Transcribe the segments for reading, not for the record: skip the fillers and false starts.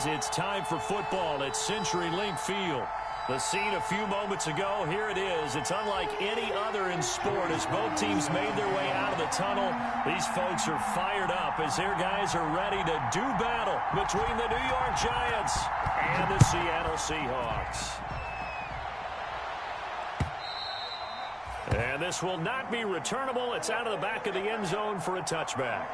fans, it's time for football at CenturyLink Field. The scene a few moments ago, here it is. It's unlike any other in sport as both teams made their way out of the tunnel. These folks are fired up as their guys are ready to do battle between the New York Giants and the Seattle Seahawks. And this will not be returnable. It's out of the back of the end zone for a touchback.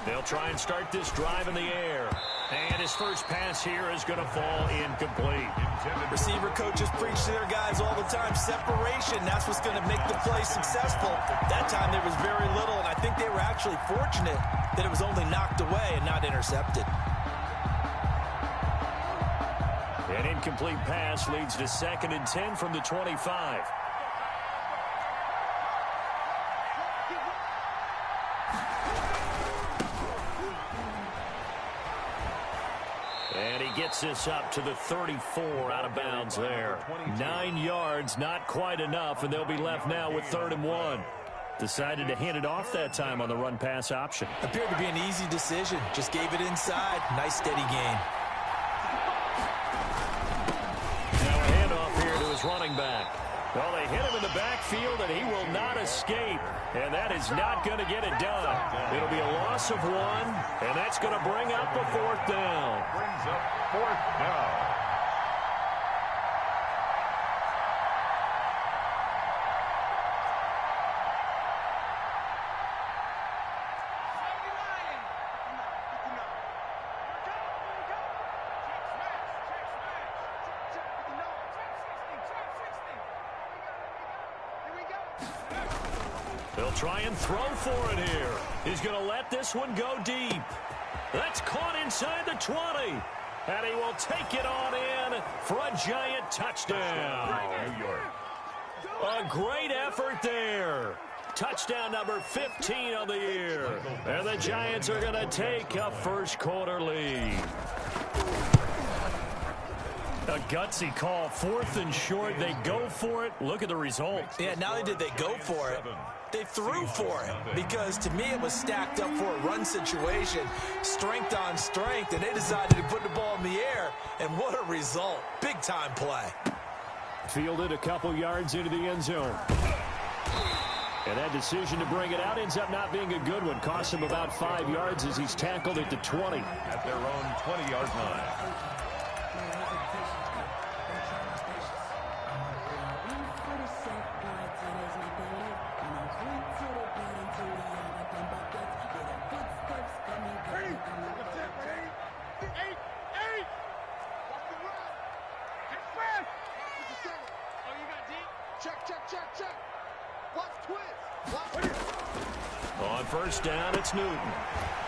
They'll try and start this drive in the air. And his first pass here is going to fall incomplete. Receiver coaches preach to their guys all the time. Separation, that's what's going to make the play successful. That time there was very little, and I think they were actually fortunate that it was only knocked away and not intercepted. An incomplete pass leads to 2nd and 10 from the 25. And he gets this up to the 34 out of bounds there. 9 yards, not quite enough, and they'll be left now with 3rd and 1. Decided to hand it off that time on the run-pass option. Appeared to be an easy decision. Just gave it inside. Nice, steady gain. Now a handoff here to his running back. Well, they hit him in the backfield, and he will not escape. And that is not going to get it done. It'll be a loss of 1, and that's going to bring up a 4th down. Brings up 4th down. They'll try and throw for it here. He's going to let this one go deep. That's caught inside the 20. And he will take it on in for a Giant touchdown. New York. A great effort there. Touchdown number 15 on the year. And the Giants are going to take a first-quarter lead. A gutsy call, 4th and short. They go for it. Look at the result. Yeah, not only did they go for it, they threw for it, because to me it was stacked up for a run situation, strength on strength, and they decided to put the ball in the air, and what a result. Big-time play. Fielded a couple yards into the end zone. And that decision to bring it out ends up not being a good one. Cost him about 5 yards as he's tackled at the 20. At their own 20-yard line. On first down, it's Newton.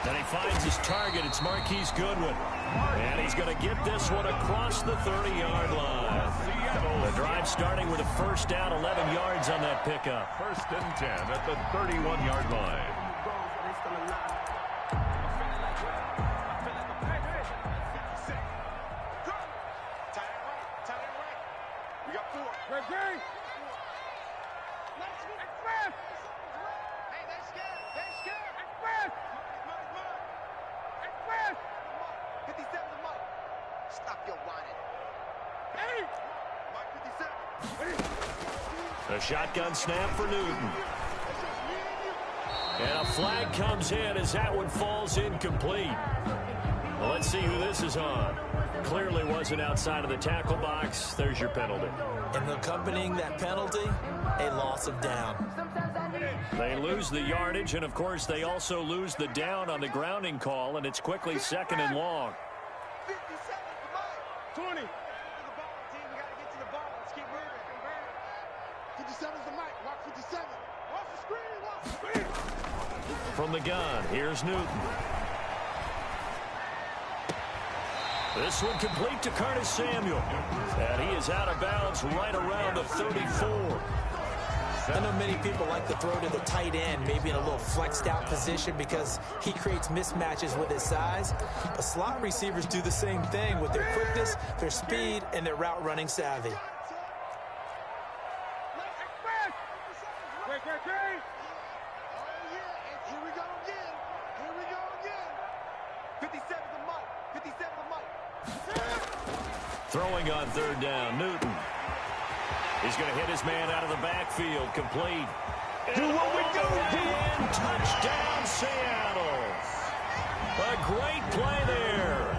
Then he finds his target. It's Marquise Goodwin. And he's going to get this one across the 30-yard line. The drive starting with a first down, 11 yards on that pickup. 1st and 10 at the 31-yard line. A shotgun snap for Newton. And a flag comes in as that one falls incomplete. Well, let's see who this is on. Clearly wasn't outside of the tackle box. There's your penalty. And accompanying that penalty, a loss of down. They lose the yardage, and of course they also lose the down on the grounding call, and it's quickly 2nd and long. 20. From the gun, here's Newton. This one complete to Curtis Samuel. And he is out of bounds right around the 34. I know many people like to throw to the tight end, maybe in a little flexed out position because he creates mismatches with his size. But slot receivers do the same thing with their quickness, their speed, and their route running savvy. Throwing on third down, Newton. He's going to hit his man out of the backfield, complete. Do what we do, and touchdown, Seattle. A great play there.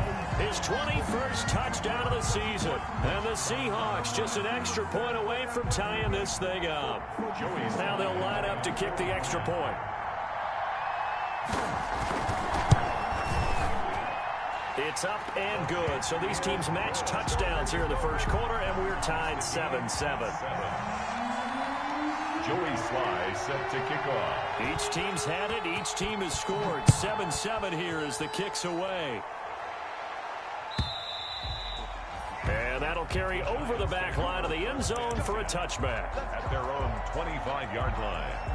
His 21st touchdown of the season. And the Seahawks just an extra point away from tying this thing up. Now they'll line up to kick the extra point. It's up and good. So these teams match touchdowns here in the first quarter, and we're tied 7-7. Joey Sly set to kick off. Each team's had it. Each team has scored. 7-7 here as the kick's away. And that'll carry over the back line of the end zone for a touchback. At their own 25-yard line.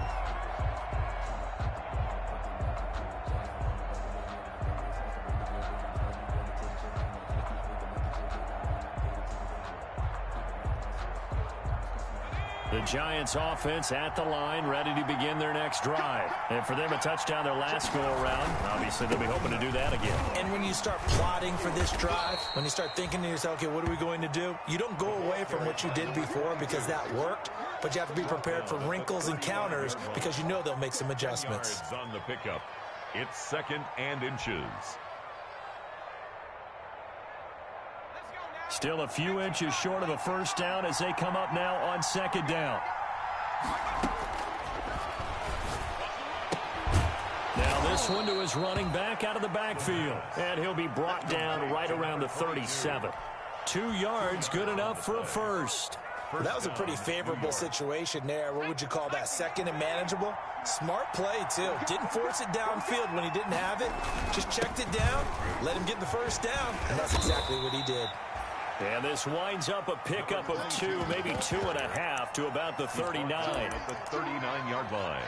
The Giants offense at the line, ready to begin their next drive. And for them, a touchdown their last go-around. Obviously, they'll be hoping to do that again. And when you start plotting for this drive, when you start thinking to yourself, okay, what are we going to do? You don't go away from what you did before because that worked, but you have to be prepared for wrinkles and counters because you know they'll make some adjustments. Yards on the pickup. It's 2nd and inches. Still a few inches short of a first down as they come up now on 2nd down. Now this one to his running back out of the backfield. And he'll be brought down right around the 37. 2 yards, good enough for a first. That was a pretty favorable situation there. What would you call that? 2nd and manageable? Smart play, too. Didn't force it downfield when he didn't have it. Just checked it down, let him get the first down, and that's exactly what he did. And this winds up a pickup of 2, maybe 2.5 to about the 39. At the 39-yard line.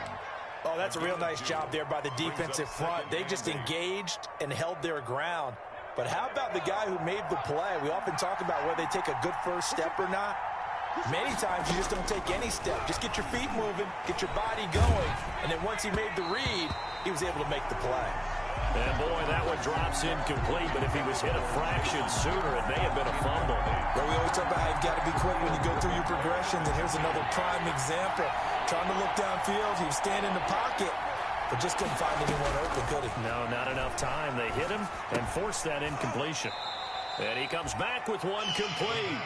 Oh, that's a real nice job there by the defensive front. They just engaged and held their ground. But how about the guy who made the play? We often talk about whether they take a good first step or not. Many times you just don't take any step. Just get your feet moving, get your body going, and then once he made the read, he was able to make the play. And boy, that one drops incomplete, but if he was hit a fraction sooner, it may have been a fumble. But we always talk about how you've got to be quick when you go through your progressions, and here's another prime example. Trying to look downfield, he was standing in the pocket, but just couldn't find anyone open, could he? No, not enough time. They hit him and forced that incompletion. And he comes back with one complete.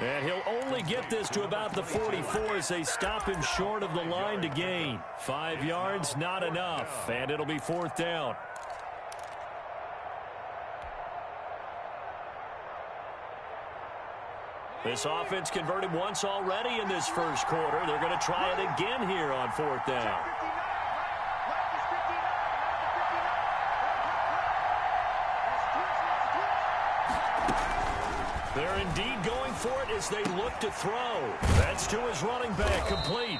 And he'll only get this to about the 44 as they stop him short of the line to gain. 5 yards, not enough, and it'll be 4th down. This offense converted once already in this first quarter. They're going to try it again here on 4th down. They're indeed going for it as they look to throw. That's to his running back, complete.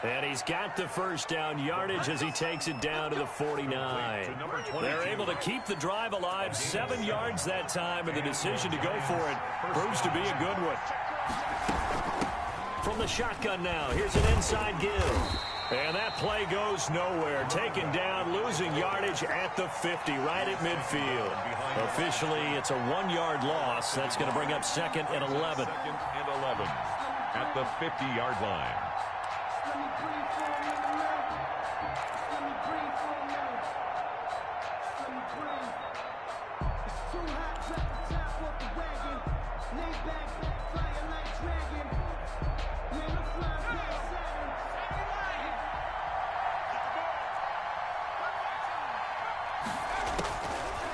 And he's got the first down yardage as he takes it down to the 49. They're able to keep the drive alive, 7 yards that time, and the decision to go for it proves to be a good one. From the shotgun now, here's an inside give. And that play goes nowhere. Taken down, losing yardage at the 50, right at midfield. Officially, it's a 1-yard loss. That's going to bring up 2nd and 11. 2nd and 11 at the 50-yard line.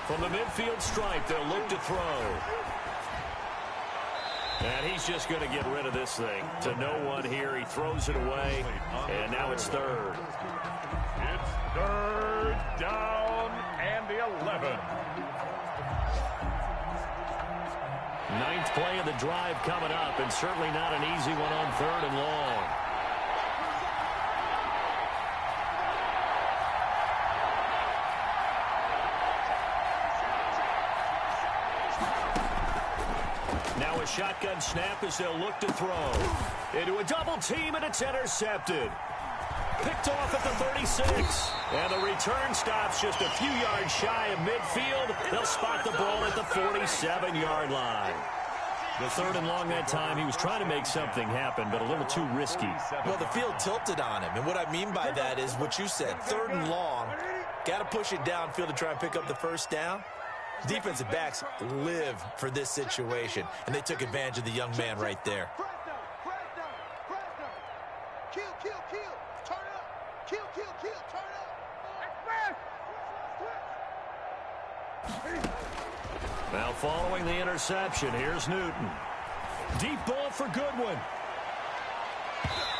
From the midfield stripe, they'll look to throw. And he's just going to get rid of this thing. To no one here, he throws it away, and now it's 3rd. It's 3rd down and the 11. Ninth play of the drive coming up, and certainly not an easy one on 3rd and long. Now a shotgun snap as they'll look to throw. Into a double team, and it's intercepted. Picked off at the 36. And the return stops just a few yards shy of midfield. They'll spot the ball at the 47-yard line. The 3rd and long that time, he was trying to make something happen, but a little too risky. Well, the field tilted on him, and what I mean by that is what you said. 3rd and long, got to push it downfield to try and pick up the first down. Defensive backs live for this situation, and they took advantage of the young man right there. Now following the interception, here's Newton. Deep ball for Goodwin.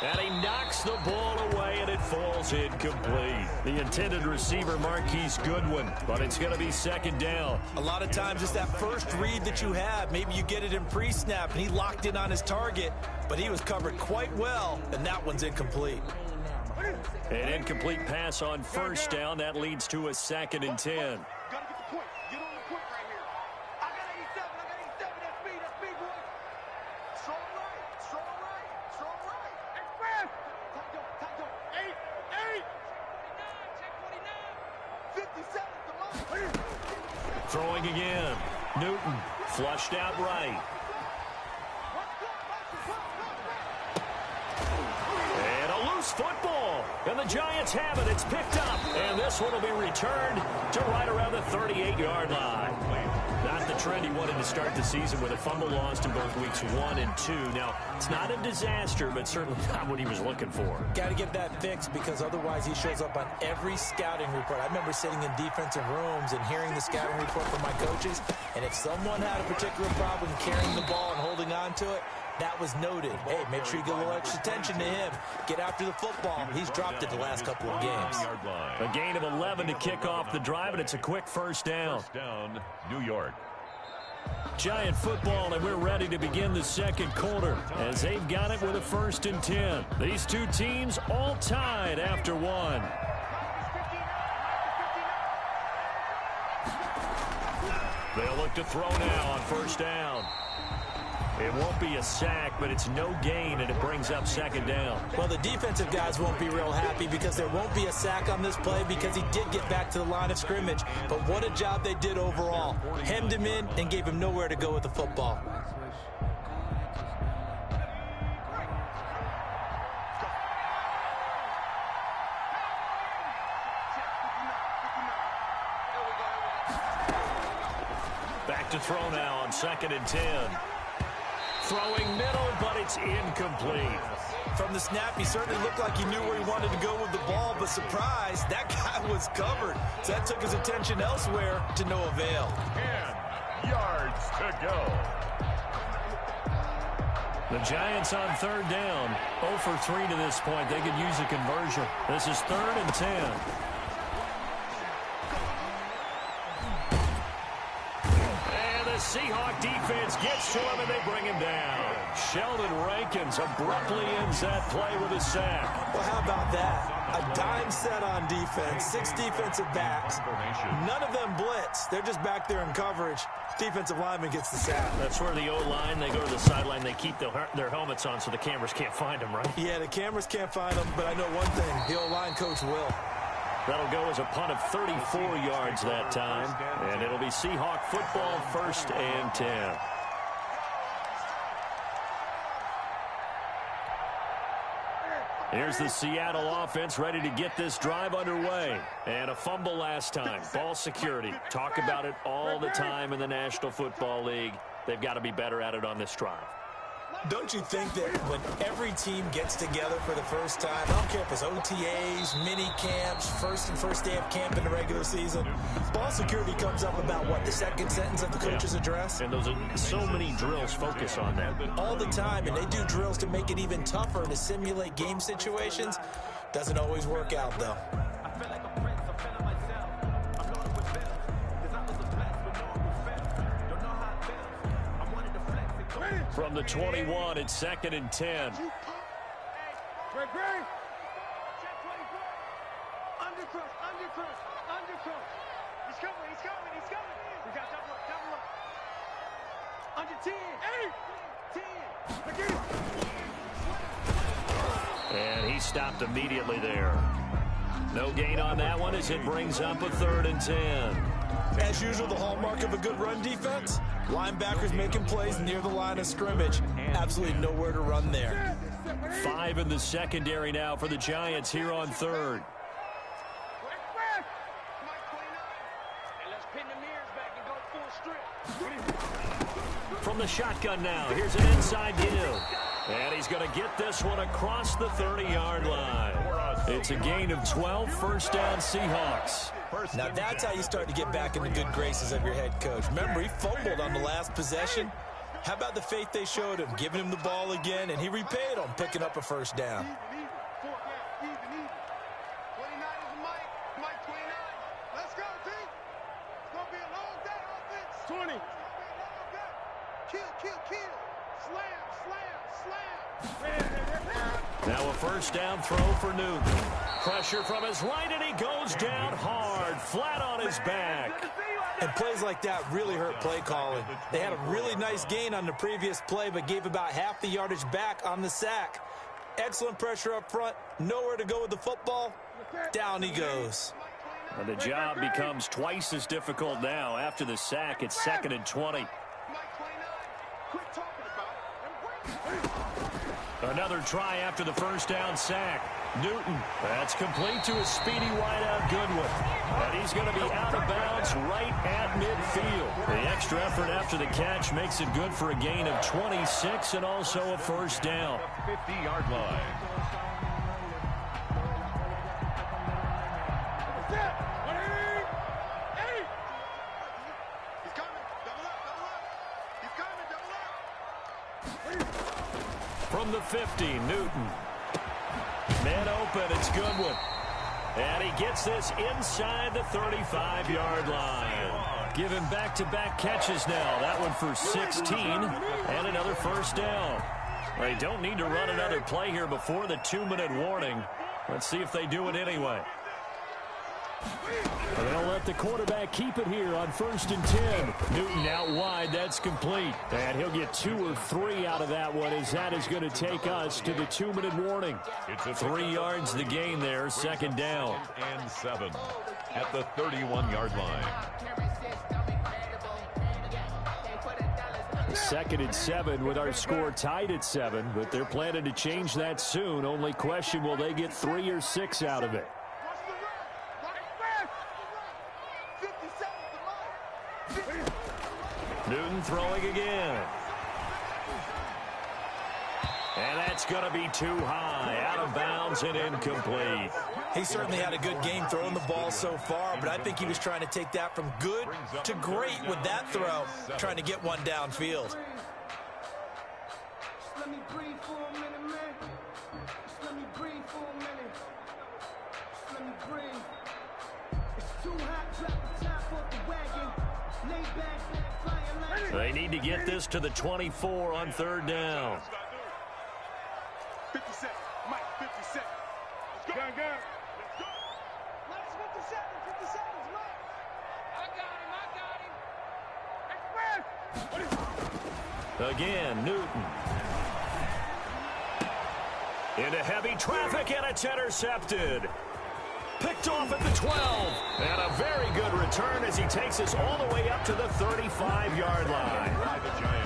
And he knocks the ball away, and it falls incomplete. The intended receiver, Marquise Goodwin, but it's going to be 2nd down. A lot of times it's that first read that you have. Maybe you get it in pre-snap, and he locked in on his target, but he was covered quite well, and that one's incomplete. An incomplete pass on 1st down. That leads to a 2nd and 10. Throwing again. Newton flushed out right. And a loose football. And the Giants have it. It's picked up. And this one will be returned to right around the 38-yard line. Not the trend he wanted to start the season with a fumble lost in both weeks 1 and 2. Now, it's not a disaster, but certainly not what he was looking for. Got to get that fixed because otherwise he shows up on every scouting report. I remember sitting in defensive rooms and hearing the scouting report from my coaches, and if someone had a particular problem carrying the ball and holding on to it, that was noted. Hey, make sure you get a little extra attention to him. Get after the football. He's dropped it the last couple of games. A gain of 11 to kick off the drive, and it's a quick 1st down. First down, New York. Giant football, and we're ready to begin the 2nd quarter as they've got it with a 1st and 10. These two teams all tied after 1. They'll look to throw now on 1st down. It won't be a sack, but it's no gain, and it brings up 2nd down. Well, the defensive guys won't be real happy because there won't be a sack on this play because he did get back to the line of scrimmage. But what a job they did overall. Hemmed him in and gave him nowhere to go with the football. Back to throw now on 2nd and 10. Throwing middle, but it's incomplete. From the snap, he certainly looked like he knew where he wanted to go with the ball, but surprise, that guy was covered. So that took his attention elsewhere to no avail. 10 yards to go. The Giants on 3rd down. 0 for 3 to this point. They could use a conversion. This is 3rd and 10. Seahawk defense gets to him, and they bring him down. Sheldon Rankins abruptly ends that play with a sack. Well, how about that? A dime set on defense, 6 defensive backs. None of them blitz. They're just back there in coverage. Defensive lineman gets the sack. That's where the O-line, they go to the sideline, they keep their helmets on so the cameras can't find them, right? Yeah, the cameras can't find them, but I know one thing. The O-line coach will. That'll go as a punt of 34 yards that time. And it'll be Seahawk football, 1st and 10. Here's the Seattle offense ready to get this drive underway. And a fumble last time. Ball security. Talk about it all the time in the National Football League. They've got to be better at it on this drive. Don't you think that when every team gets together for the first time, I don't care if it's OTAs, mini camps, first day of camp in the regular season, ball security comes up about, what, the 2nd sentence of the coach's address? And those are so many drills focus on that. All the time, and they do drills to make it even tougher to simulate game situations. Doesn't always work out, though. From the 21, it's 2nd and 10. And he stopped immediately there. No gain on that one as it brings up a 3rd and 10. As usual, the hallmark of a good run defense, linebackers making plays near the line of scrimmage. Absolutely nowhere to run there. 5 in the secondary now for the Giants here on 3rd. From the shotgun now, here's an inside give. And he's going to get this one across the 30-yard line. It's a gain of 12, first down Seahawks. Now that's how you start to get back in the good graces of your head coach. Remember, he fumbled on the last possession. How about the faith they showed him, giving him the ball again, and he repaid them, picking up a first down. Now a first down throw for Newton. Pressure from his right, and he goes down hard, flat on his back. And plays like that really hurt play calling. They had a really nice gain on the previous play, but gave about half the yardage back on the sack. Excellent pressure up front, nowhere to go with the football. Down he goes. And the job becomes twice as difficult now. After the sack, it's 2nd and 20. Another try after the first down sack. Newton, that's complete to a speedy wideout Goodwin. And he's going to be out of bounds right at midfield. The extra effort after the catch makes it good for a gain of 26 and also a first down. 50-yard line. From the 50, Newton. Man open, it's Goodwin. And he gets this inside the 35-yard line. Give him back-to-back catches now. That one for 16 and another first down. They don't need to run another play here before the 2-minute warning. Let's see if they do it anyway. They'll let the quarterback keep it here on 1st and 10. Newton out wide. That's complete. And he'll get 2 or 3 out of that one as that is going to take us to the 2-minute warning. 3 yards the gain there. 2nd down. And 7 at the 31-yard line. 2nd and 7 with our score tied at 7. But they're planning to change that soon. Only question, will they get 3 or 6 out of it? Newton throwing again. And that's going to be too high. Out of bounds and incomplete. He certainly had a good game throwing the ball so far, but I think he was trying to take that from good to great with that throw, trying to get one downfield. Let me breathe for a minute, man. Let me breathe for a minute. Let me breathe. It's too hot, drop the top off the wagon. Lay back, flying like... They need to get this to the 24 on 3rd down. 50 seconds. Mike, 50 seconds. Let's go. Gun. Let's go. Let's 50 seconds, Mike. I got him. Again, Newton. Into heavy traffic, and it's intercepted. Picked off at the 12. And a very good return as he takes us all the way up to the 35-yard line.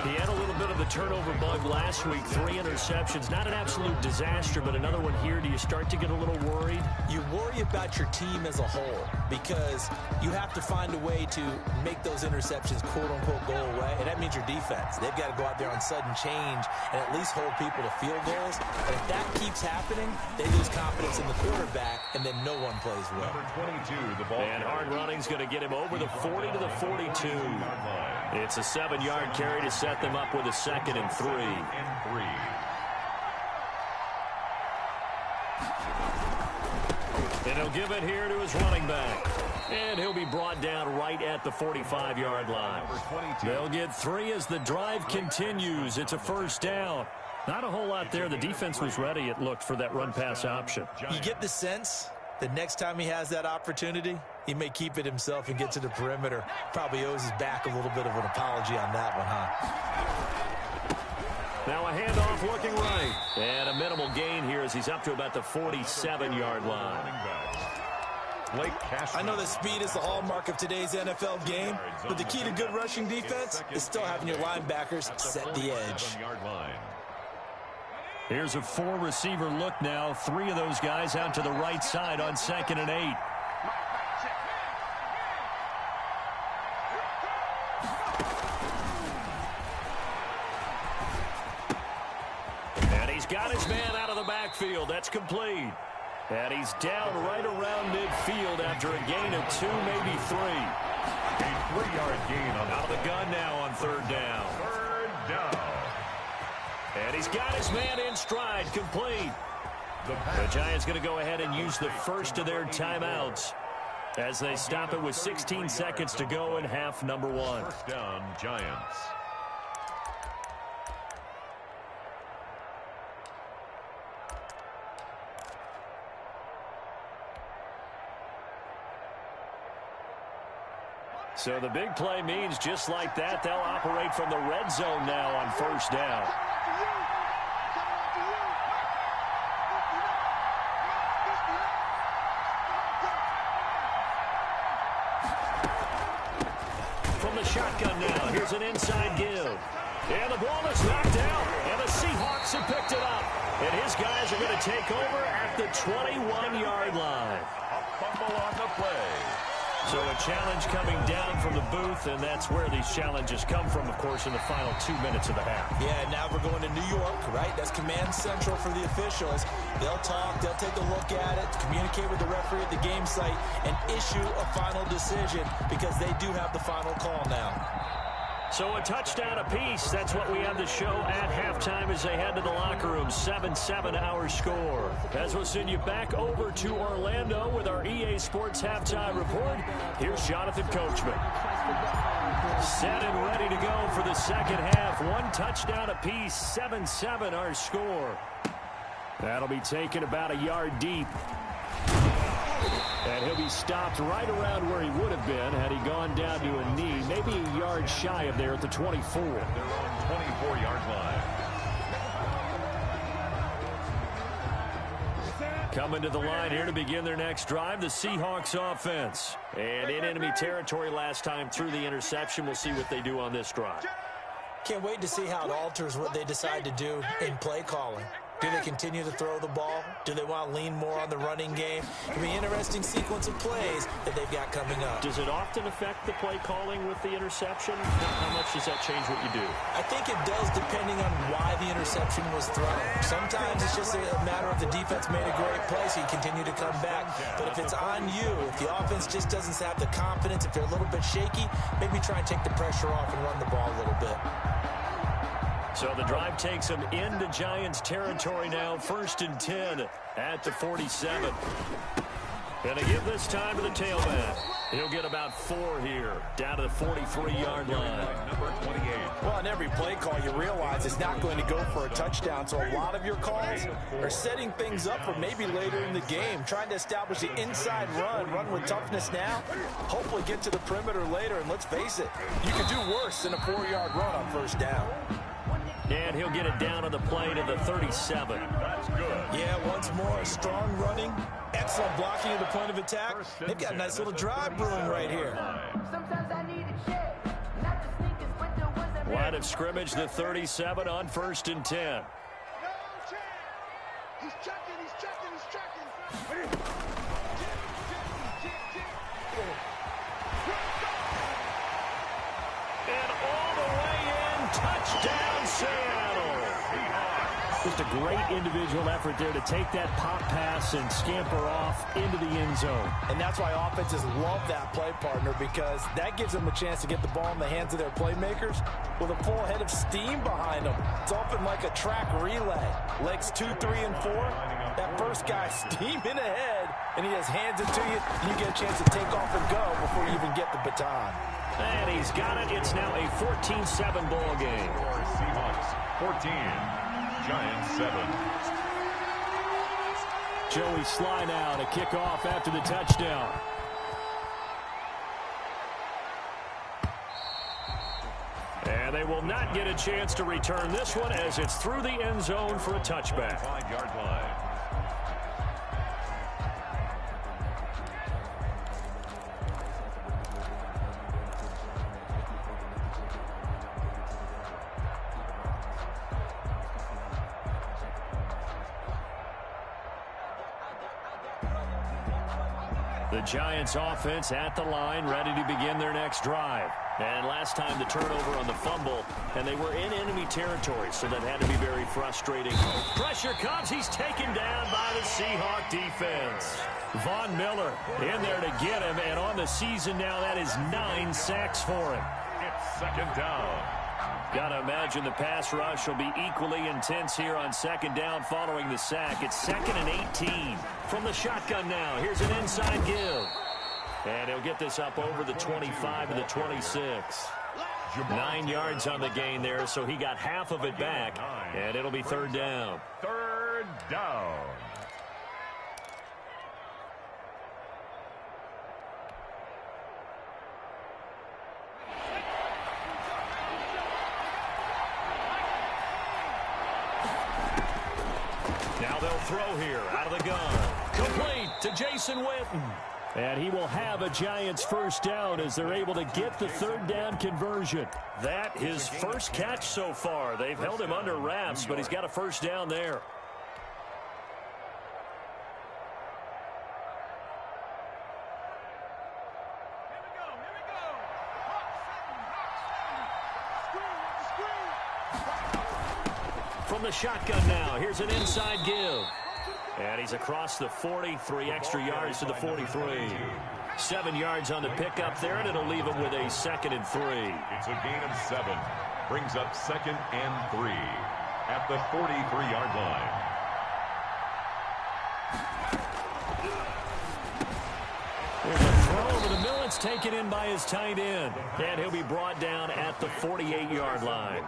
He had a little bit of the turnover bug last week. 3 interceptions. Not an absolute disaster, but another one here. Do you start to get a little worried? You worry about your team as a whole because you have to find a way to make those interceptions, quote-unquote, go away, and that means your defense. They've got to go out there on sudden change and at least hold people to field goals. And if that keeps happening, they lose confidence in the quarterback, and then no one plays well. Number 22, the ball. And hard running's going to get him over the 40 to the 42. It's a 7-yard carry to set them up with a 2nd and 3. And he'll give it here to his running back. And he'll be brought down right at the 45-yard line. They'll get 3 as the drive continues. It's a first down. Not a whole lot there. The defense was ready, it looked, for that run-pass option. You get the sense that next time he has that opportunity, he may keep it himself and get to the perimeter. Probably owes his back a little bit of an apology on that one, huh? Now a handoff looking right. And a minimal gain here as he's up to about the 47-yard line. I know that speed is the hallmark of today's NFL game, but the key to good rushing defense is still having your linebackers set the edge. Here's a 4-receiver look now. 3 of those guys out to the right side on 2nd and 8. And he's got his man out of the backfield. That's complete. And he's down right around midfield after a gain of 2, maybe 3. A 3-yard gain on out of the gun now on 3rd down. 3rd down. And he's got his man in stride, complete. The Giants going to go ahead and use the first of their timeouts as they stop it with 16 seconds to go in half number 1. First down, Giants. So the big play means just like that, they'll operate from the red zone now on 1st down. From the shotgun now, here's an inside give. And the ball is knocked out, and the Seahawks have picked it up. And his guys are going to take over at the 21-yard line. A fumble on the play. So a challenge coming down from the booth, and that's where these challenges come from, of course, in the final 2 minutes of the half. Yeah, now we're going to New York, right? That's command central for the officials. They'll talk, they'll take a look at it, communicate with the referee at the game site, and issue a final decision because they do have the final call now. So a touchdown apiece. That's what we have to show at halftime as they head to the locker room. 7-7 our score. As we'll send you back over to Orlando with our EA Sports halftime report. Here's Jonathan Coachman. Set and ready to go for the second half. 1 touchdown apiece. 7-7 our score. That'll be taken about a yard deep. And he'll be stopped right around where he would have been had he gone down to a knee, maybe a yard shy of there at the 24. Their own 24-yard line. Coming to the line here to begin their next drive, the Seahawks offense. And in enemy territory last time through the interception. We'll see what they do on this drive. Can't wait to see how it alters what they decide to do in play calling. Do they continue to throw the ball? Do they want to lean more on the running game? It'll be an interesting sequence of plays that they've got coming up. Does it often affect the play calling with the interception? How much does that change what you do? I think it does depending on why the interception was thrown. Sometimes it's just a matter of the defense made a great play, so you continue to come back. But if it's on you, if the offense just doesn't have the confidence, if they're a little bit shaky, maybe try and take the pressure off and run the ball a little bit. So the drive takes them into Giants territory now. 1st and 10 at the 47. And they give this time to the tailback. He'll get about 4 here, down to the 43-yard line. Number 28. Well, on every play call, you realize it's not going to go for a touchdown. So a lot of your calls are setting things up for maybe later in the game, trying to establish the inside run with toughness now, hopefully get to the perimeter later. And let's face it, you could do worse than a 4-yard run on 1st down. And he'll get it down on the play to the 37. That's good. Yeah, once more, strong running, excellent blocking at the point of attack. They've got a nice little drive brewing right here. Line of scrimmage, the 37 on 1st and 10. He's checking. And all the way in, touchdown Seattle. Just a great individual effort there to take that pop pass and scamper off into the end zone. And that's why offenses love that play, partner, because that gives them a chance to get the ball in the hands of their playmakers with a full head of steam behind them. It's often like a track relay. Legs 2, 3, and 4. That first guy steaming ahead and he just hands it to you, and you get a chance to take off and go before you even get the baton. And he's got it. It's now a 14-7 ball game. Seahawks 14, Giants 7. Joey Sly now to kick off after the touchdown. And they will not get a chance to return this one as it's through the end zone for a touchback. 5-yard line. The Giants offense at the line, ready to begin their next drive. And last time the turnover on the fumble, and they were in enemy territory, so that had to be very frustrating. Pressure comes. He's taken down by the Seahawk defense. Von Miller in there to get him, and on the season now, that is 9 sacks for him. It's second down. Got to imagine the pass rush will be equally intense here on second down following the sack. It's 2nd and 18. From the shotgun now, here's an inside give. And he'll get this up over the 25 to the 26. 9 yards on the gain there, so he got half of it back, and it'll be third down. Third down. Now they'll throw here out of the gun. Complete to Jason Witten. And he will have a Giants first down as they're able to get the third down conversion. That his first catch so far. They've held him under wraps, but he's got a first down there. From the shotgun now, here's an inside give. And he's across the 40, 3 extra yards to the 43. 7 yards on the pickup there, and it'll leave him with a 2nd and 3. It's a gain of 7. Brings up 2nd and 3 at the 43-yard line. There's a throw over the middle. It's taken in by his tight end. And he'll be brought down at the 48-yard line.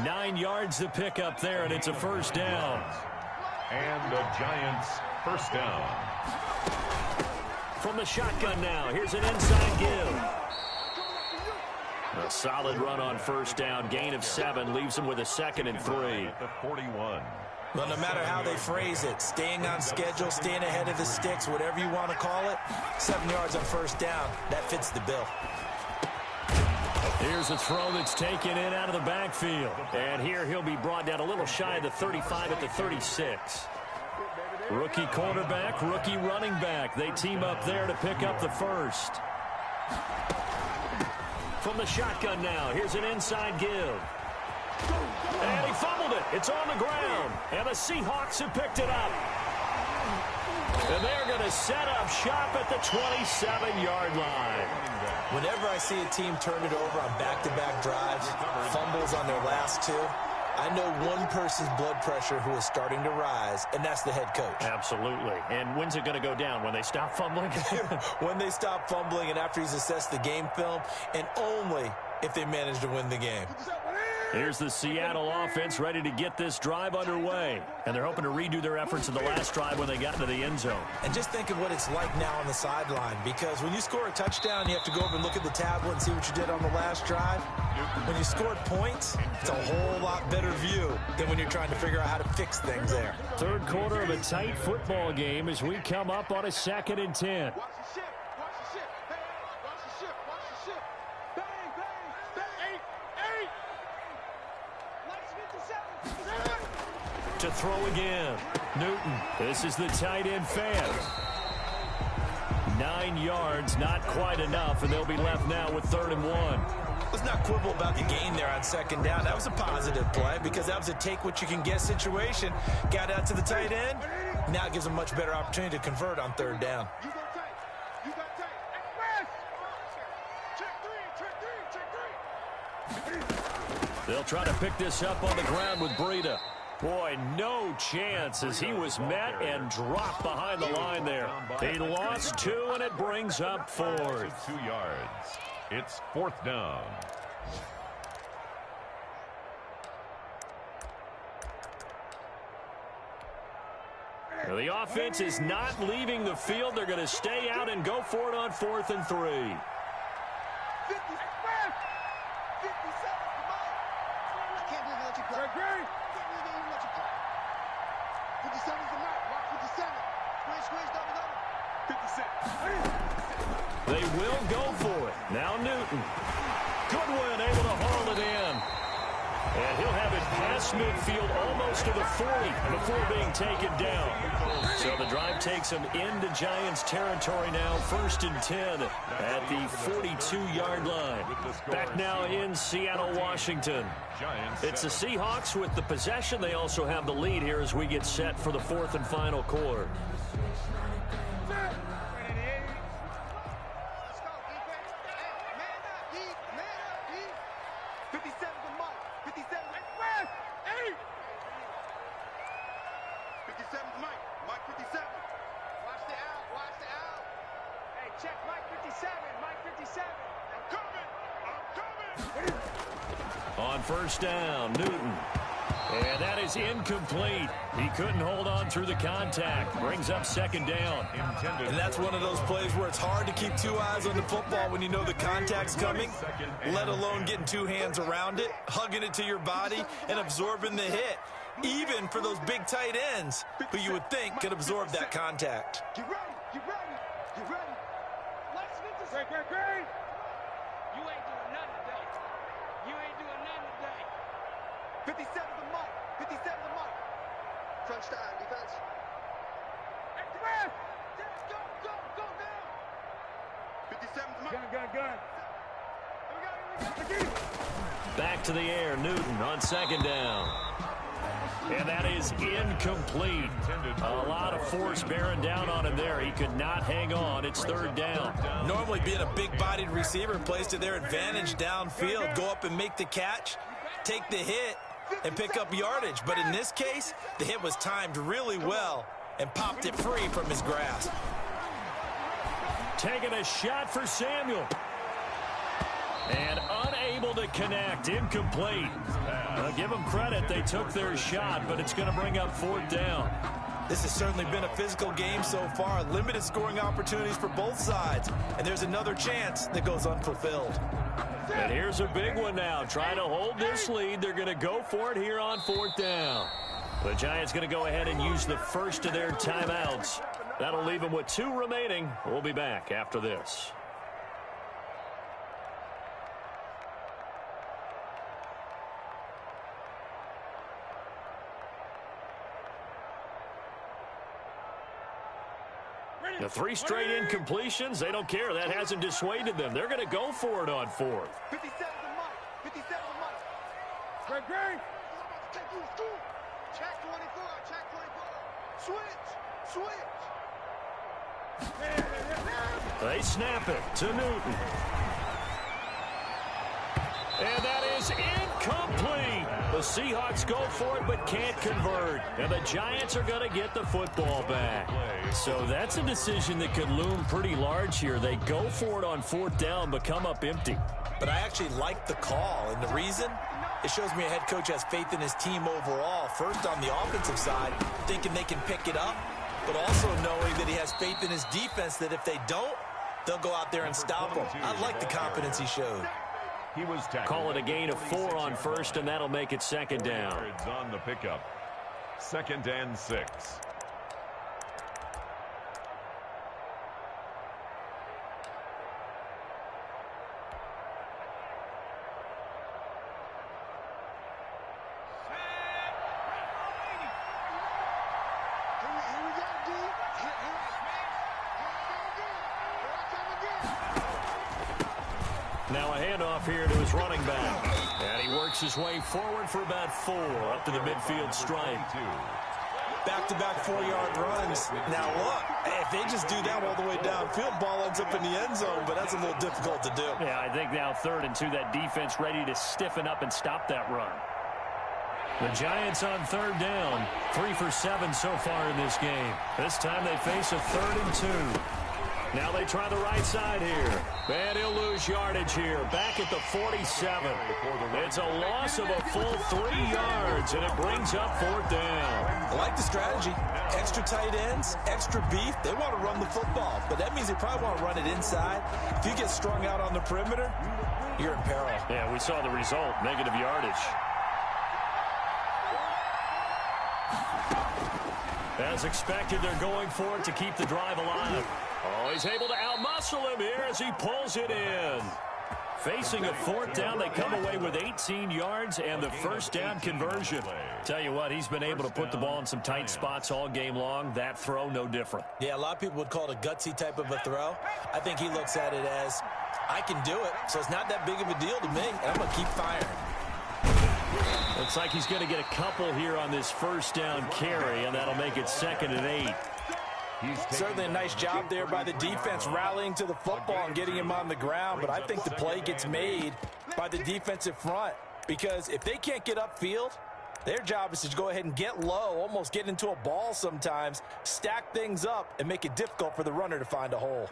9 yards to pick up there, and it's a first down. And the Giants first down. From the shotgun now, here's an inside give. A solid run on first down. Gain of 7 leaves him with a 2nd and 3. At the 41. Well, no matter how they phrase it, staying on schedule, staying ahead of the sticks, whatever you want to call it, 7 yards on first down, that fits the bill. Here's a throw that's taken in out of the backfield. And here he'll be brought down a little shy of the 35 at the 36. Rookie quarterback, rookie running back. They team up there to pick up the first. From the shotgun now, here's an inside give. And he fumbled it. It's on the ground. And the Seahawks have picked it up. And they're going to set up shop at the 27-yard line. Whenever I see a team turn it over on back-to-back drives, fumbles on their last 2, I know one person's blood pressure who is starting to rise, and that's the head coach. Absolutely. And when's it going to go down? When they stop fumbling? When they stop fumbling and after he's assessed the game film, and only if they manage to win the game. Here's the Seattle offense ready to get this drive underway. And they're hoping to redo their efforts in the last drive when they got into the end zone. And just think of what it's like now on the sideline, because when you score a touchdown, you have to go over and look at the tablet and see what you did on the last drive. When you scored points, it's a whole lot better view than when you're trying to figure out how to fix things there. Third quarter of a tight football game as we come up on a 2nd and 10. To throw again. Newton. This is the tight end fan. 9 yards, not quite enough, and they'll be left now with 3rd and 1. Let's not quibble about the gain there on 2nd down. That was a positive play because that was a take-what-you-can-get situation. Got out to the tight end. Now it gives them a much better opportunity to convert on 3rd down. They'll try to pick this up on the ground with Breida. Boy, no chance as he was met and dropped behind the line there. He lost 2, and it brings up 4th. 2 yards. It's 4th down. Now, the offense is not leaving the field. They're going to stay out and go for it on 4th and 3. 57, I can't believe they let you play. I can't believe they even let you play. 57 is the mark. Mark 57. Squeeze, double. 57. They will go for it. Now Newton. Goodwin able to haul it in. And he'll have it past midfield almost to the 40 before being taken down. So the drive takes them into Giants territory now. 1st and 10 at the 42-yard line. Back now in Seattle, Washington. It's the Seahawks with the possession. They also have the lead here as we get set for the 4th and final quarter. On 1st down, Newton. And that is incomplete. He couldn't hold on through the contact. Brings up 2nd down. And that's one of those plays where it's hard to keep 2 eyes on the football when you know the contact's coming, let alone getting 2 hands around it, hugging it to your body, and absorbing the hit. Even for those big tight ends who you would think could absorb that contact. Get ready. Let's get this. Great. You ain't doing nothing today. 57 the mark. 57 the mark. Crunch time, defense. Hey, come on. Go now. 57 the mark. Gun. Here we go. Back to the air, Newton on 2nd down. And that is incomplete. A lot of force bearing down on him there. He could not hang on. It's 3rd down. Normally being a big-bodied receiver plays to their advantage downfield. Go up and make the catch, take the hit, and pick up yardage. But in this case, the hit was timed really well and popped it free from his grasp. Taking a shot for Samuel. And unable to connect. Incomplete. I'll give them credit. They took their shot, but it's going to bring up 4th down. This has certainly been a physical game so far. Limited scoring opportunities for both sides. And there's another chance that goes unfulfilled. And here's a big one now. Trying to hold this lead. They're going to go for it here on 4th down. The Giants going to go ahead and use the first of their timeouts. That'll leave them with 2 remaining. We'll be back after this. The 3 straight incompletions, they don't care. That hasn't dissuaded them. They're going to go for it on 4th. 57 the mark. 57 the mark. Great. Check 24. Check 24. Switch. They snap it to Newton. And that is incomplete. The Seahawks go for it but can't convert. And the Giants are going to get the football back. So that's a decision that could loom pretty large here. They go for it on 4th down but come up empty. But I actually like the call. And the reason? It shows me a head coach has faith in his team overall. First on the offensive side, thinking they can pick it up, but also knowing that he has faith in his defense that if they don't, they'll go out there and stop them. I like the confidence he showed. He was Call it a gain of 4 on 1st, and that'll make it 2nd down. On the pickup. 2nd and 6. Now a handoff here to his running back. And he works his way forward for about 4 up to the midfield stripe. Back-to-back 4-yard runs. Now look, if they just do that all the way downfield, ball ends up in the end zone, but that's a little difficult to do. Yeah, I think now 3rd and 2, that defense ready to stiffen up and stop that run. The Giants on third down. 3 for 7 so far in this game. This time they face a 3rd and 2. Now they try the right side here. And he'll lose yardage here. Back at the 47. It's a loss of a full 3 yards, and it brings up 4th down. I like the strategy. Extra tight ends, extra beef. They want to run the football, but that means they probably want to run it inside. If you get strung out on the perimeter, you're in peril. Yeah, we saw the result. Negative yardage. As expected, they're going for it to keep the drive alive. Oh, he's able to outmuscle him here as he pulls it in. Facing a 4th down, they come away with 18 yards and the 1st down conversion. Tell you what, he's been able to put the ball in some tight spots all game long. That throw, no different. Yeah, a lot of people would call it a gutsy type of a throw. I think he looks at it as, I can do it, so it's not that big of a deal to me, and I'm going to keep firing. Looks like he's going to get a couple here on this 1st down carry, and that'll make it 2nd and 8. Certainly a nice job there by the defense rallying to the football and getting him on the ground, but I think the play gets made by the defensive front because if they can't get upfield, their job is to go ahead and get low, almost get into a ball sometimes, stack things up, and make it difficult for the runner to find a hole.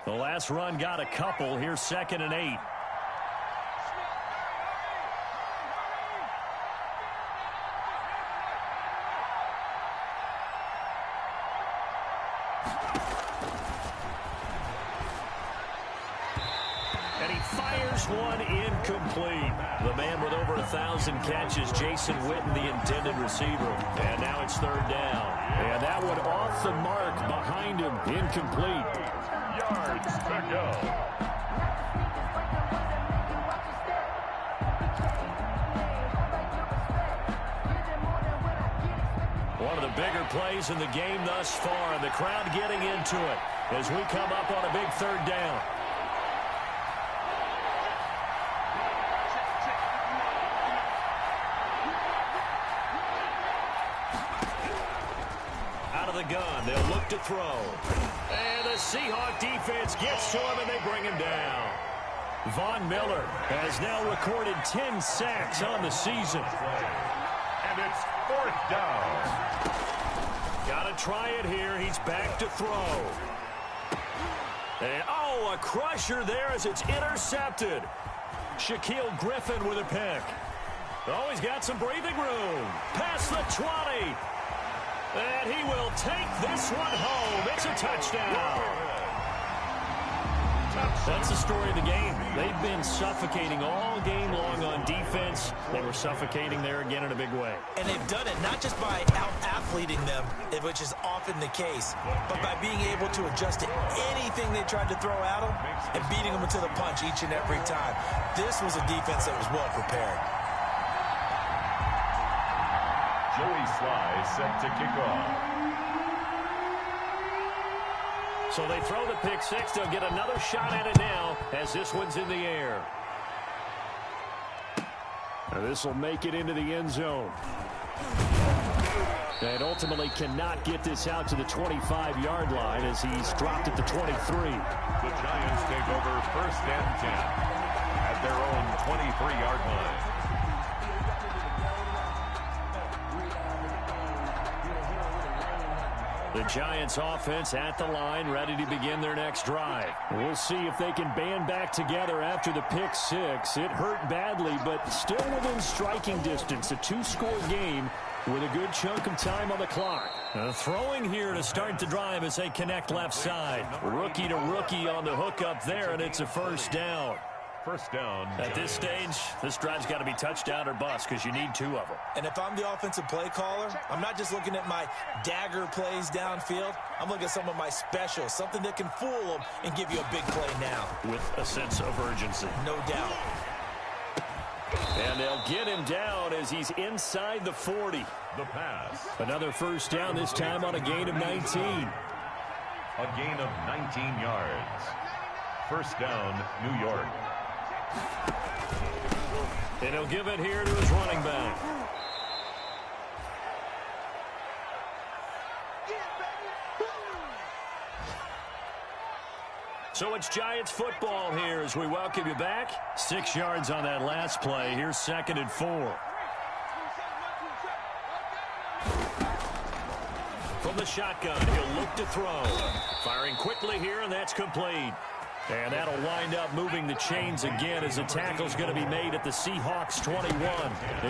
The last run got a couple. Here's 2nd and 8. And he fires one incomplete. The man with over 1,000 catches, Jason Witten, the intended receiver. And now it's 3rd down. And that one off the mark behind him. Incomplete. Yards to go. One of the bigger plays in the game thus far, and the crowd getting into it as we come up on a big 3rd down. Out of the gun, they'll look to throw. And the Seahawk defense gets to him, and they bring him down. Von Miller has now recorded 10 sacks on the season. And it's 4th down. Got to try it here. He's back to throw. And, oh, a crusher there as it's intercepted. Shaquille Griffin with a pick. Oh, he's got some breathing room. Past the 20. And he will take this one home. It's a touchdown. That's the story of the game. They've been suffocating all game long on defense. They were suffocating there again in a big way. And they've done it not just by out-athleting them, which is often the case, but by being able to adjust to anything they tried to throw at them and beating them to the punch each and every time. This was a defense that was well prepared. Joey Sly set to kick off. So they throw the pick six. They'll get another shot at it now as this one's in the air. And this will make it into the end zone. And ultimately cannot get this out to the 25-yard line as he's dropped at the 23. The Giants take over 1st and 10 at their own 23-yard line. The Giants offense at the line, ready to begin their next drive. We'll see if they can band back together after the pick six. It hurt badly, but still within striking distance. A 2-score game with a good chunk of time on the clock. Throwing here to start the drive as they connect left side. Rookie to rookie on the hook up there, and it's a 1st down. 1st down. At this stage, this drive's got to be touchdown or bust because you need 2 of them. And if I'm the offensive play caller, I'm not just looking at my dagger plays downfield. I'm looking at some of my specials, something that can fool them and give you a big play now. With a sense of urgency. No doubt. And they'll get him down as he's inside the 40. The pass. Another 1st down, this time on a gain of 19. A gain of 19 yards. 1st down, New York. And he'll give it here to his running back. So it's Giants football here as we welcome you back. 6 yards on that last play. Here's 2nd and 4. From the shotgun, he'll look to throw. Firing quickly here, and that's complete. And that'll wind up moving the chains again as the tackle's going to be made at the Seahawks 21.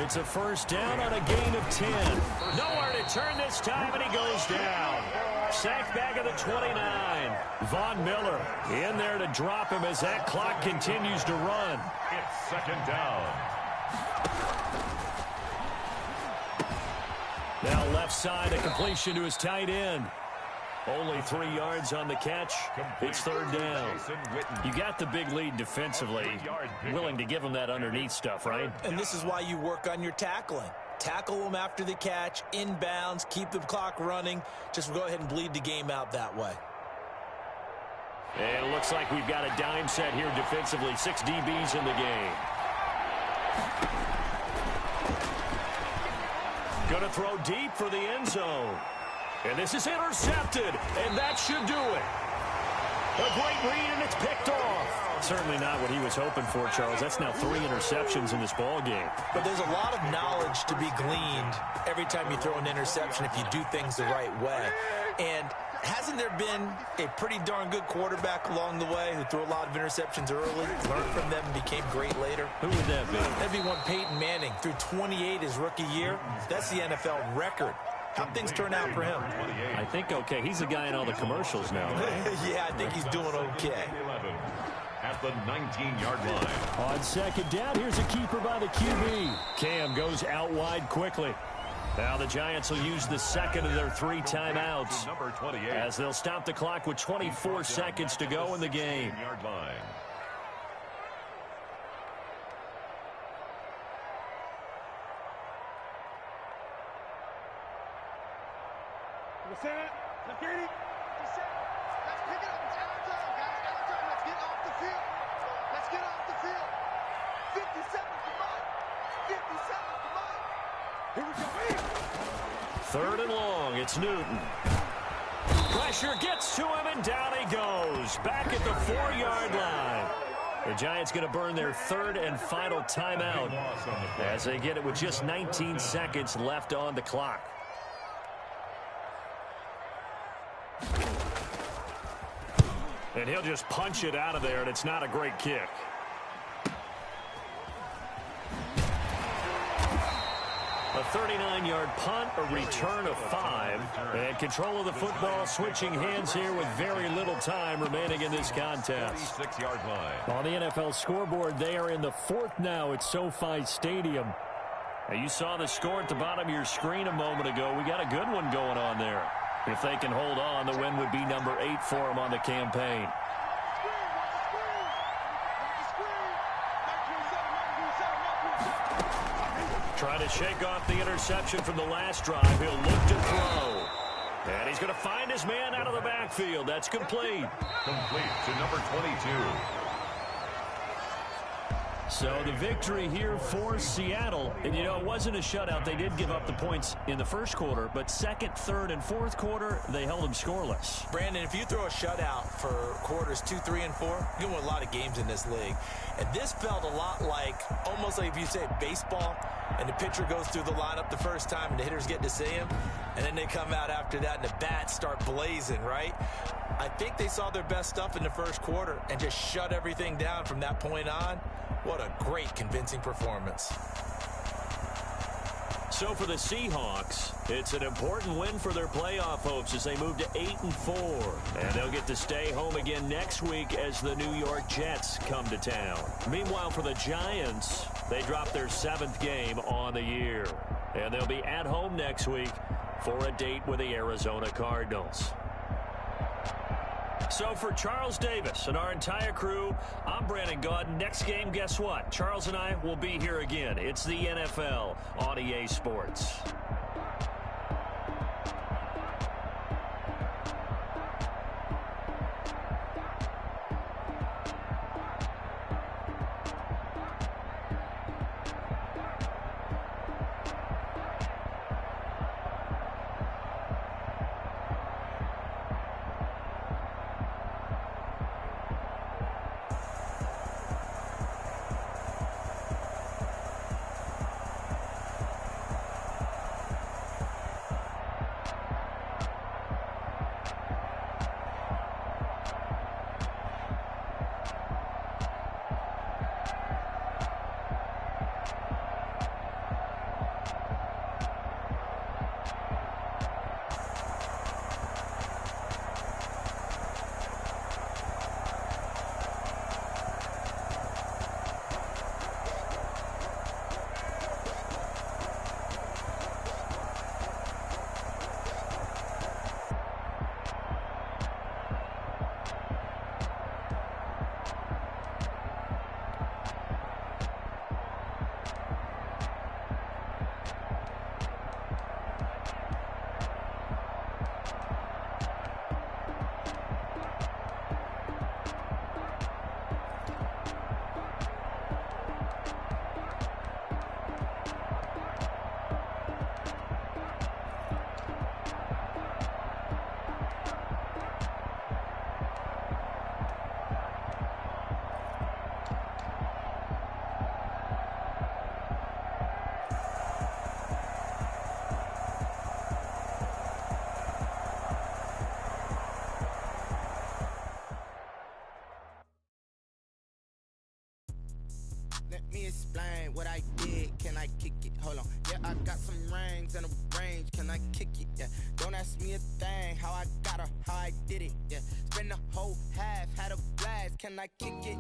It's a first down on a gain of 10. Nowhere to turn this time, and he goes down. Sacked back at the 29. Von Miller in there to drop him as that clock continues to run. It's 2nd down. Now left side, a completion to his tight end. Only 3 yards on the catch. It's 3rd down. You got the big lead defensively. Willing to give him that underneath stuff, right? And this is why you work on your tackling. Tackle them after the catch, inbounds, keep the clock running. Just go ahead and bleed the game out that way. And it looks like we've got a dime set here defensively. 6 DBs in the game. Going to throw deep for the end zone. And this is intercepted, and that should do it. A great read, and it's picked off. Certainly not what he was hoping for, Charles. That's now 3 interceptions in this ball game. But there's a lot of knowledge to be gleaned every time you throw an interception if you do things the right way. And hasn't there been a pretty darn good quarterback along the way who threw a lot of interceptions early, learned from them, and became great later? Who would that be? That'd be one Peyton Manning. Threw 28 his rookie year. That's the NFL record. How'd things turn out for him? I think okay. He's the guy in all the commercials now, right? Yeah, I think he's doing okay. 11 at the 19-yard line. On 2nd down, here's a keeper by the QB. Cam goes out wide quickly. Now the Giants will use the 2nd of their 3 timeouts Number 28. as they'll stop the clock with 24 seconds to go in the game. 19-yard line. Let's get it. Let's pick it up. It's our time, guys. Our time. Let's get off the field. Let's get off the field. 50 seconds to mine. 50 seconds to mine. Here we go. 3rd and long. It's Newton. Pressure gets to him, and down he goes. Back at the 4-yard line. The Giants going to burn their 3rd and final timeout as they get it with just 19 seconds left on the clock. And he'll just punch it out of there, and it's not a great kick. A 39-yard punt, a return of 5. And control of the football switching hands here with very little time remaining in this contest. 6-yard line. On the NFL scoreboard, they are in the 4th now at SoFi Stadium. Now, you saw the score at the bottom of your screen a moment ago. We got a good one going on there. If they can hold on, the win would be number 8 for them on the campaign. Trying to shake off the interception from the last drive. He'll look to throw. And he's going to find his man out of the backfield. That's complete. Complete to number 22. So the victory here for Seattle. And, you know, it wasn't a shutout. They did give up the points in the first quarter. But 2nd, 3rd, and 4th quarter, they held them scoreless. Brandon, if you throw a shutout for quarters 2, 3, and 4, you win a lot of games in this league. And this felt a lot like, almost like if you say baseball, and the pitcher goes through the lineup the first time and the hitters get to see him, and then they come out after that and the bats start blazing, right? I think they saw their best stuff in the first quarter and just shut everything down from that point on. What a great, convincing performance. So for the Seahawks, it's an important win for their playoff hopes as they move to 8-4. And they'll get to stay home again next week as the New York Jets come to town. Meanwhile, for the Giants, they drop their 7th game on the year. And they'll be at home next week for a date with the Arizona Cardinals. So for Charles Davis and our entire crew, I'm Brandon Gaudin. Next game, guess what? Charles and I will be here again. It's the NFL on EA Sports. me explain what I did. Can I kick it? Hold on. Yeah, I got some rings and a range. Can I kick it? Yeah. Don't ask me a thing. How I got her, how I did it. Yeah. Spend the whole half, had a blast. Can I kick it?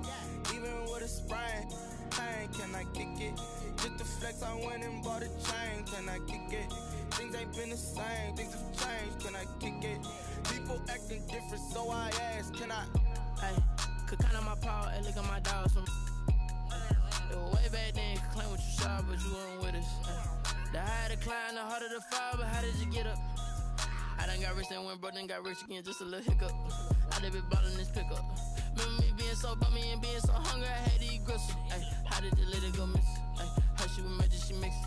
Even with a sprain. Pain, can I kick it? Just to flex, I went and bought a chain. Can I kick it? Things ain't been the same. Things have changed. Can I kick it? People acting different, so I ask. Can I? Hey, could count on my paw and look at my dogs from. It was way back then, could claim what you saw, but you weren't with us. The higher the climb, the harder the fall, but how did you get up? I done got rich and went broke, then got rich again, just a little hiccup. I done been ballin' this pickup. Remember me being so bummy and being so hungry, I had to eat gristle. Ay, how did the lady go miss? Ay, how she was magic, she mixed.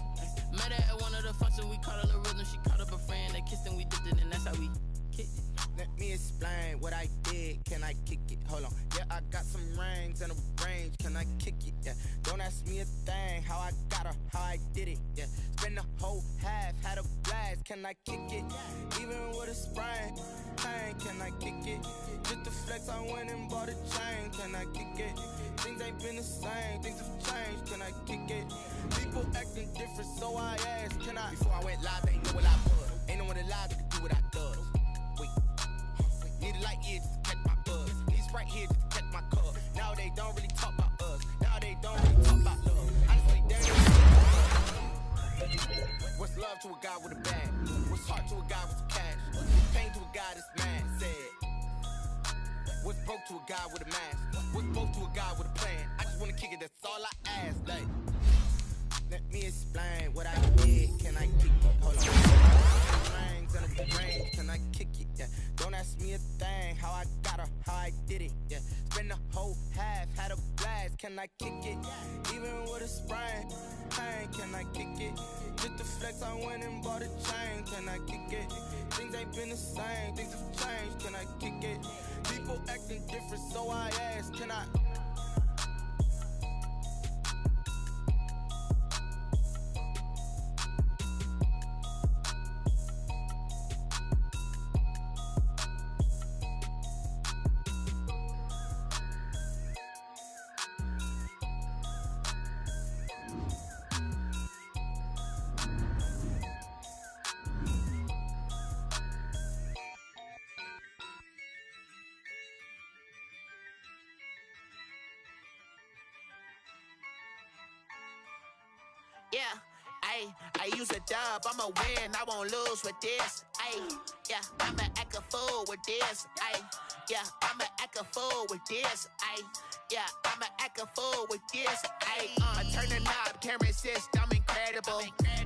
Met her at one of the functions, we caught her the rhythm, she caught up a friend, they kissed and we dipped it, and that's how we kicked it. Let me explain what I did. Can I kick it? Hold on. Yeah, I got some rings and a range. Can I kick it? Yeah. Don't ask me a thing. How I got her, how I did it. Yeah. Spend the whole half, had a blast. Can I kick it? Even with a sprain. Pain, can I kick it? Just to flex, I went and bought a chain. Can I kick it? Things ain't been the same. Things have changed. Can I kick it? People acting different, so I asked. Can I? Before I went live, they ain't know what I was. Ain't no one alive that could do what I does. Wait. Need a light here just to catch my buzz. Need Sprite here just to catch my cup. Now they don't really talk about us. Now they don't really talk about love. I just say damn. What's love to a guy with a bag? What's heart to a guy with some cash? What's pain to a guy that's mad? Said. What's broke to a guy with a mask? What's broke to a guy with a plan? I just wanna kick it, that's all I ask. Like, let me explain what I did. Can I kick it? Hold on. Rings and a range. Can I kick it? Yeah. Don't ask me a thing. How I got her, how I did it. Yeah. Spend the whole half, had a blast. Can I kick it? Even with a sprain. Pain, can I kick it? Just to flex, I went and bought a chain. Can I kick it? Things ain't been the same. Things have changed. Can I kick it? People acting different, so I ask. Can I? Yeah, I use a dub, I'ma win, I won't lose with this. Yeah, I'ma act a fool with this. Yeah, I'ma act a fool with this. Yeah, I'ma act a fool with this. I turn the knob, camera assist, I'm incredible.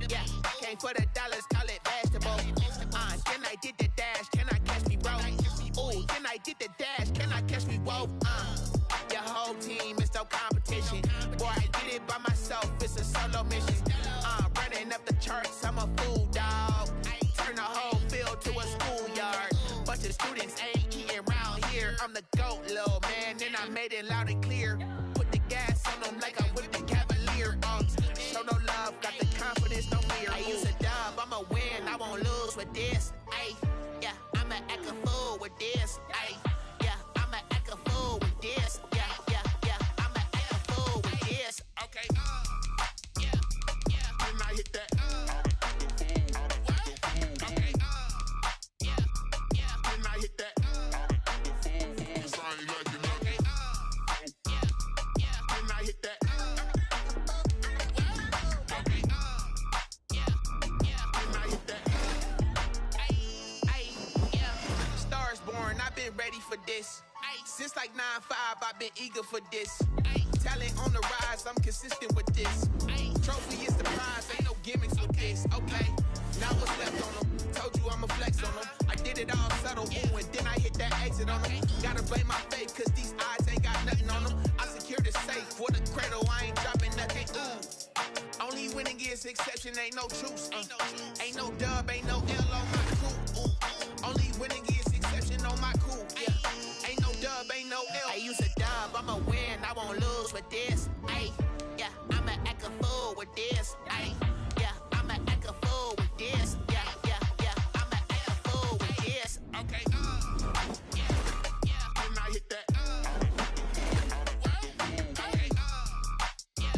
Yeah, came for the dollars, call it vegetable. Then I did the dash, can I catch me, bro? Ooh, then I did the dash, can I catch me, whoa? Your whole team is no competition. Boy, I did it by myself, it's a solo mission. Running up the charts, I'm a fool, dog. Turn the whole field to a schoolyard. Bunch of students ain't eating around here. I'm the GOAT, little man, and I made it loud and clear. Put the gas on them like I'm with the Cavalier. Show no love, got the confidence, no fear. I use a dub, I'ma win, I won't lose with this. Yeah, I'ma act a fool with this. Yeah, I'ma act a fool with this. Yeah, I'ma act a fool with this. Okay, yeah, when I hit that. Okay, yeah, when I hit that. Sorry, like you know. Okay, yeah, when I hit that. Okay, yeah, when I hit that. Yeah, Stars born, I've been ready for this. Since like 9-5, I've been eager for this. Talent on the rise, I'm consistent with this. Trophy is the prize, ain't no gimmicks with this. Okay, now what's left on them? Told you I'ma flex on them. I did it all subtle, ooh, and then I hit that exit on them. Gotta blame my faith, cause these eyes ain't got nothing on them. I secured the safe for the cradle, I ain't dropping nothing. Ooh, only winning is exception, ain't no truce. Ain't no dub, ain't no L on my crew. Only winning is exception on my crew. Yeah, ain't no dub, ain't no L. I use a dub, I'ma win, I won't lose with this. Yeah, I'ma act a fool with this. Yeah, I'ma act a fool with this. Yeah, I'ma act a fool with this. Okay, yeah, when I hit that. Okay, yeah,